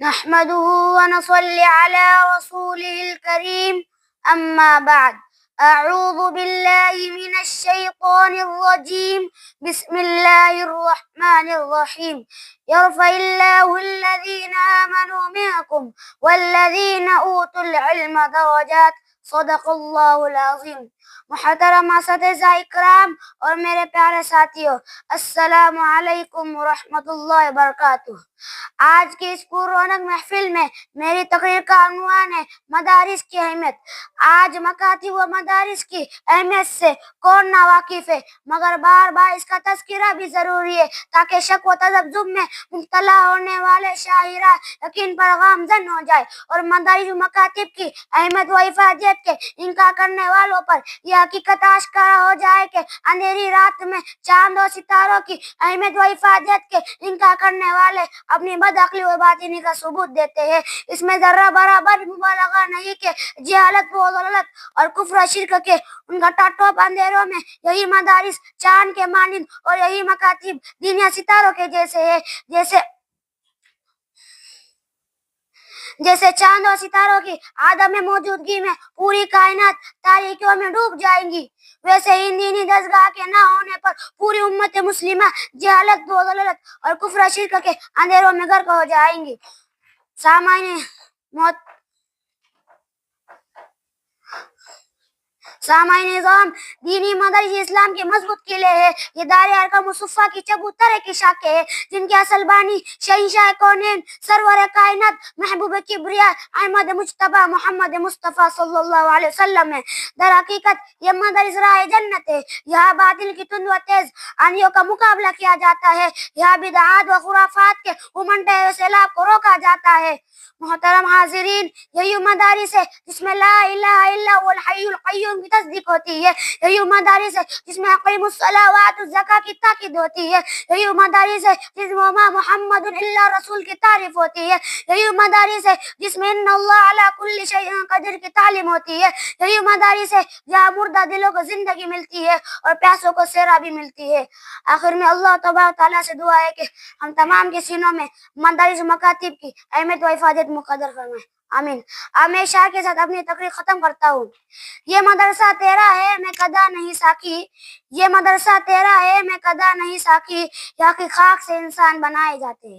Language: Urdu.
نحمده ونصلي على رسوله الكريم أما بعد أعوذ بالله من الشيطان الرجيم بسم الله الرحمن الرحيم يرفع الله الذين آمنوا منكم والذين أوتوا العلم درجات صدق اللہ العظیم. محترم اساتذہ اکرام اور میرے پیارے ساتھیوں، السلام علیکم ورحمۃ اللہ وبرکاتہ. آج کی اس پررونق محفل میں میری تقریر کا عنوان ہے مدارس کی اہمیت. آج مکاتب و مدارس کی اہمیت سے کون نا واقف ہے، مگر بار بار اس کا تذکرہ بھی ضروری ہے تاکہ شک و تذبذب میں مبتلا ہونے والے شاہراہ یقین پر گامزن ہو جائے اور مدارس و مکاتب کی اہمیت و افادیت کے انکار کرنے والوں پر یہ حقیقت آشکارا ہو جائے کہ اندھیری رات میں چاند و ستاروں کی اہمیت و افادیت کے انکار کرنے والے اپنی بدعقلی و باطنی کا ثبوت دیتے ہیں. اس میں ذرہ برابر مبالغہ نہیں کہ جہالت و ضلالت اور کفر و شرک کے ان کا ٹاٹوپ اندھیروں میں یہی مدارس چاند کے مانند اور یہی مکاتب دنیا ستاروں کے جیسے ہے. جیسے چاند اور ستاروں کی عدم موجودگی میں پوری کائنات تاریکیوں میں ڈوب جائیں گی، ویسے ہی دینی دستگاہ کے نہ ہونے پر پوری امت مسلمہ جہالت و ضلالت اور کفر و شرک کے اندھیروں میں غرق ہو جائیں گی. سامعین نظام، دینی مدارس اسلام کے مضبوط قلعے ہے. یہ دار ارقم صفا کی چبوترے کی شاخیں ہے جن کے اصل بانی شہنشاہ کونین سرور کائنات محبوب کبریا احمد مجتبی محمد مصطفیٰ صلی اللہ علیہ وسلم ہے. در حقیقت یہ مدارس راہ جنت ہے. یہاں باطل کی تند و تیز آندھیوں کا مقابلہ کیا جاتا ہے. یہاں بدعات و خرافات کے امنڈے ہوئے سیلاب کو روکا جاتا ہے. محترم حاضرین، یہی مدارس ہے جس میں لا الہ الا هو الحی القیوم کی تصدیق ہوتی ہے. یہی مدارس ہے جس میں اقیموا الصلاۃ وآتوا الزکاۃ کی تاکید ہوتی ہے. یہی مدارس ہے جس میں وما محمد الا رسول کی تعریف ہوتی ہے. یہی مدارس ہے جس میں ان اللہ علی کل شیء قدیر کی تعلیم ہوتی ہے. یہی مدارس ہے جہاں مردہ دلوں کو زندگی ملتی ہے اور پیاسوں کو سیرا بھی ملتی ہے. آخر میں اللہ تبارک تعالیٰ سے دعا ہے کہ ہم تمام کے سینوں میں مدارس مکاتب کی اہمیت و افادیت مقدر فرمائیں. آمین. اب میں اشارے کے ساتھ اپنی تقریر ختم کرتا ہوں. یہ مدرسہ تیرا ہے میں کدا نہیں ساکی، یہ مدرسہ تیرا ہے میں کدا نہیں ساکی، یہاں کی خاک سے انسان بنائے جاتے ہیں.